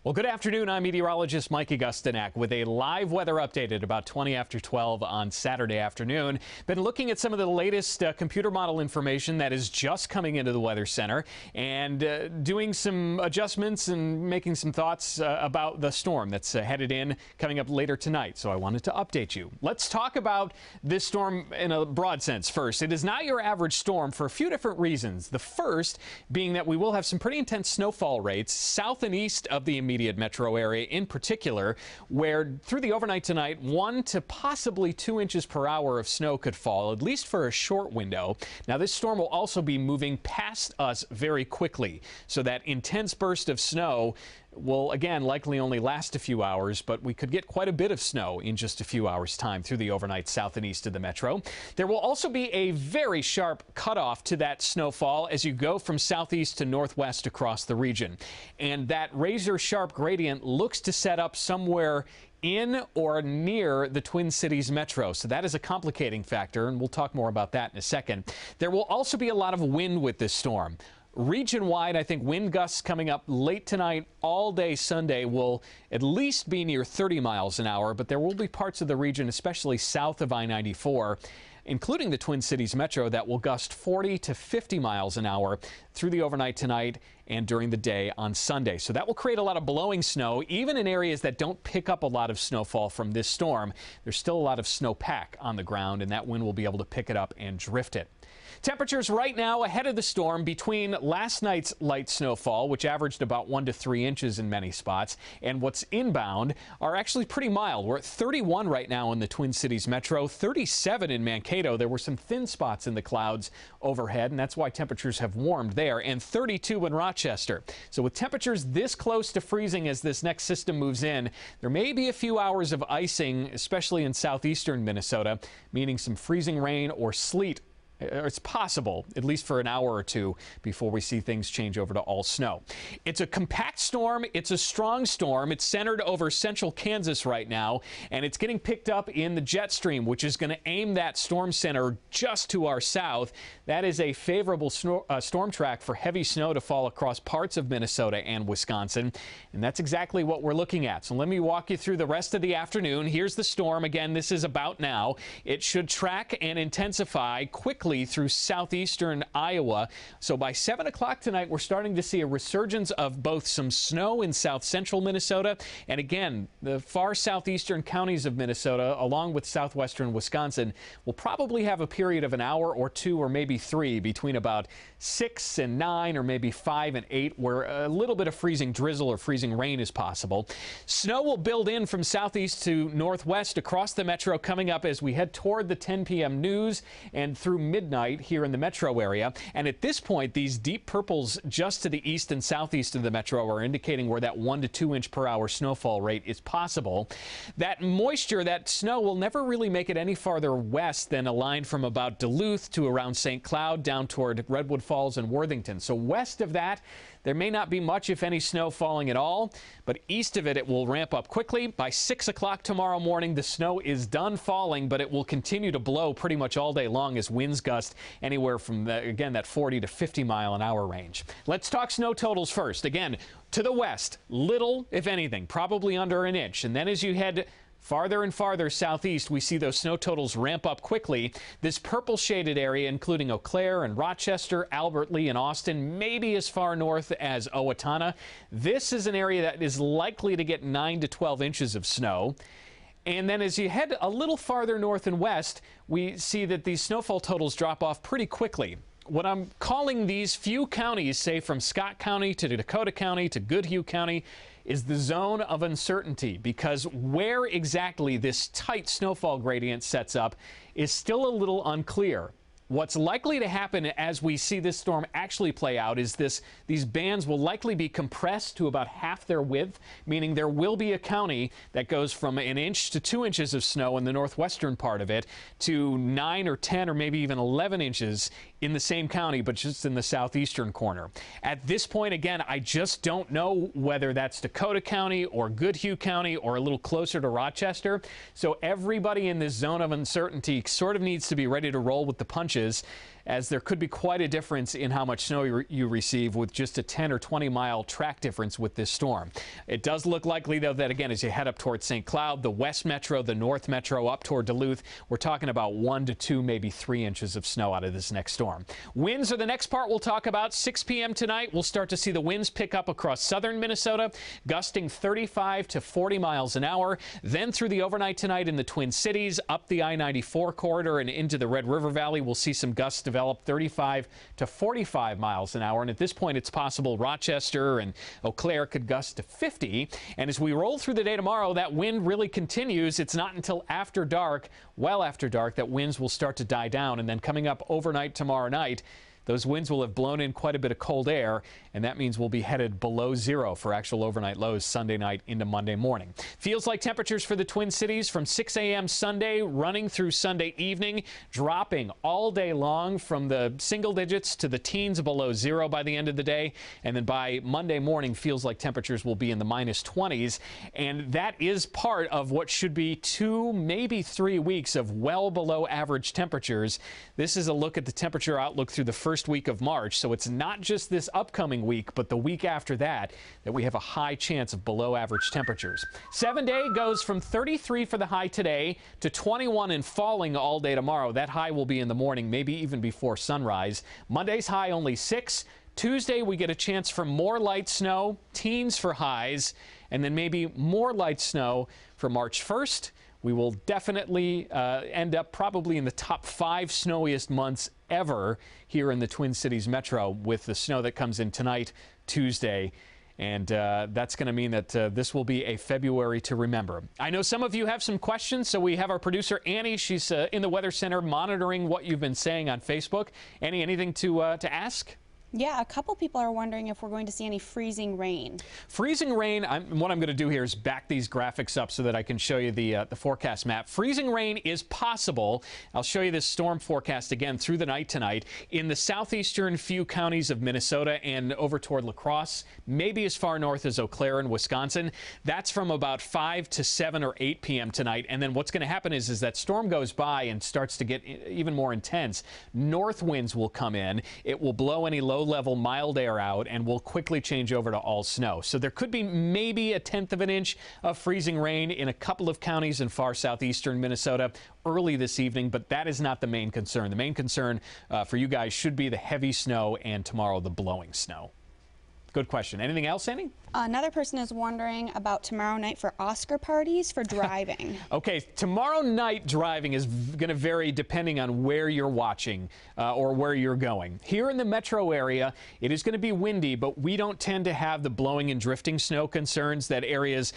Well, good afternoon. I'm meteorologist Mike Augustyniak with a live weather update at about 20 after 12 on Saturday afternoon. Been looking at some of the latest computer model information that is just coming into the Weather Center and doing some adjustments and making some thoughts about the storm that's headed in coming up later tonight. So I wanted to update you. Let's talk about this storm in a broad sense first. It is not your average storm for a few different reasons. The first being that we will have some pretty intense snowfall rates south and east of the immediate metro area in particular, where through the overnight tonight 1 to possibly 2 inches per hour of snow could fall, at least for a short window. Now this storm will also be moving past us very quickly, so that intense burst of snow will again likely only last a few hours, but we could get quite a bit of snow in just a few hours time through the overnight south and east of the metro. There will also be a very sharp cutoff to that snowfall as you go from southeast to northwest across the region, and that razor sharp gradient looks to set up somewhere in or near the Twin Cities metro. So that is a complicating factor, and we'll talk more about that in a second. There will also be a lot of wind with this storm. Region-wide, I think wind gusts coming up late tonight, all day Sunday, will at least be near 30 miles an hour, but there will be parts of the region, especially south of I-94, including the Twin Cities metro, that will gust 40 to 50 miles an hour through the overnight tonight and during the day on Sunday. So that will create a lot of blowing snow, even in areas that don't pick up a lot of snowfall from this storm. There's still a lot of snowpack on the ground, and that wind will be able to pick it up and drift it. Temperatures right now ahead of the storm between last night's light snowfall, which averaged about 1 to 3 inches in many spots, and what's inbound are actually pretty mild. We're at 31 right now in the Twin Cities metro, 37 in Mankato. There were some thin spots in the clouds overhead, and that's why temperatures have warmed there, and 32 in Rochester. So with temperatures this close to freezing as this next system moves in, there may be a few hours of icing, especially in southeastern Minnesota, meaning some freezing rain or sleet. It's possible, at least for an hour or two, before we see things change over to all snow. It's a compact storm. It's a strong storm. It's centered over central Kansas right now, and it's getting picked up in the jet stream, which is going to aim that storm center just to our south. That is a favorable storm track for heavy snow to fall across parts of Minnesota and Wisconsin, and that's exactly what we're looking at. So let me walk you through the rest of the afternoon. Here's the storm. Again, this is about now. It should track and intensify quickly through southeastern Iowa. So by 7 o'clock tonight, we're starting to see a resurgence of both some snow in south central Minnesota, and again, the far southeastern counties of Minnesota, along with southwestern Wisconsin, will probably have a period of an hour or two or maybe 3 between about 6 and 9 or maybe 5 and 8, where a little bit of freezing drizzle or freezing rain is possible. Snow will build in from southeast to northwest across the metro coming up as we head toward the 10 p.m. news and through midnight here in the metro area. And at this point, these deep purples just to the east and southeast of the metro are indicating where that 1 to 2 inch per hour snowfall rate is possible. That moisture, that snow, will never really make it any farther west than a line from about Duluth to around St. Cloud down toward Redwood Falls and Worthington. So west of that, there may not be much, if any, snow falling at all, but east of it, it will ramp up quickly. By 6 o'clock tomorrow morning, the snow is done falling, but it will continue to blow pretty much all day long as winds gust anywhere from, again, that 40 to 50 mile an hour range. Let's talk snow totals first. Again, to the west, little, if anything, probably under an inch. And then as you head farther and farther southeast, we see those snow totals ramp up quickly. This purple shaded area, including Eau Claire and Rochester, Albert Lee and Austin, maybe as far north as Owatonna. This is an area that is likely to get 9 to 12 inches of snow. And then as you head a little farther north and west, we see that these snowfall totals drop off pretty quickly. What I'm calling these few counties, say from Scott County to Dakota County to Goodhue County, is the zone of uncertainty, because where exactly this tight snowfall gradient sets up is still a little unclear. What's likely to happen as we see this storm actually play out is these bands will likely be compressed to about half their width, meaning there will be a county that goes from an inch to 2 inches of snow in the northwestern part of it to 9 or 10 or maybe even 11 inches in the same county, but just in the southeastern corner. At this point, again, I just don't know whether that's Dakota County or Goodhue County or a little closer to Rochester. So everybody in this zone of uncertainty sort of needs to be ready to roll with the punches inches, as there could be quite a difference in how much snow you receive with just a 10 or 20 mile track difference with this storm. It does look likely, though, that again, as you head up towards St. Cloud, the West Metro, the North Metro, up toward Duluth, we're talking about 1 to 2, maybe 3 inches of snow out of this next storm. Winds are the next part we'll talk about. 6 p.m. tonight, we'll start to see the winds pick up across southern Minnesota, gusting 35 to 40 miles an hour. Then through the overnight tonight in the Twin Cities, up the I-94 corridor and into the Red River Valley, we'll see some gusts develop 35 to 45 miles an hour. And at this point, it's possible Rochester and Eau Claire could gust to 50. And as we roll through the day tomorrow, that wind really continues. It's not until after dark, well after dark, that winds will start to die down. And then coming up overnight tomorrow night, those winds will have blown in quite a bit of cold air, and that means we'll be headed below zero for actual overnight lows Sunday night into Monday morning. Feels like temperatures for the Twin Cities from 6 a.m. Sunday running through Sunday evening, dropping all day long from the single digits to the teens below zero by the end of the day. And then by Monday morning, feels like temperatures will be in the minus 20s. And that is part of what should be 2, maybe 3 weeks of well below average temperatures. This is a look at the temperature outlook through the first week of March. So it's not just this upcoming week, but the week after that we have a high chance of below average temperatures. 7-day goes from 33 for the high today to 21 and falling all day tomorrow. That high will be in the morning, maybe even before sunrise. Monday's high only 6. Tuesday we get a chance for more light snow, teens for highs, and then maybe more light snow for March 1st. We will definitely end up probably in the top 5 snowiest months ever here in the Twin Cities Metro with the snow that comes in tonight, Tuesday. And that's going to mean that this will be a February to remember. I know some of you have some questions, so we have our producer, Annie. She's in the Weather Center monitoring what you've been saying on Facebook. Annie, anything to ask? Yeah, a couple people are wondering if we're going to see any freezing rain. Freezing rain, what I'm going to do here is back these graphics up so that I can show you the forecast map. Freezing rain is possible. I'll show you this storm forecast again through the night tonight in the southeastern few counties of Minnesota and over toward La Crosse, maybe as far north as Eau Claire in Wisconsin. That's from about 5 to 7 or 8 p.m. tonight. And then what's going to happen is that storm goes by and starts to get even more intense. North winds will come in. It will blow any low-level mild air out and will quickly change over to all snow. So there could be maybe 1/10 of an inch of freezing rain in a couple of counties in far southeastern Minnesota early this evening, but that is not the main concern. The main concern for you guys should be the heavy snow and tomorrow the blowing snow. Good question. Anything else, Annie? Another person is wondering about tomorrow night for Oscar parties for driving. Okay, tomorrow night driving is going to vary depending on where you're watching or where you're going. Here in the metro area, it is going to be windy, but we don't tend to have the blowing and drifting snow concerns that areas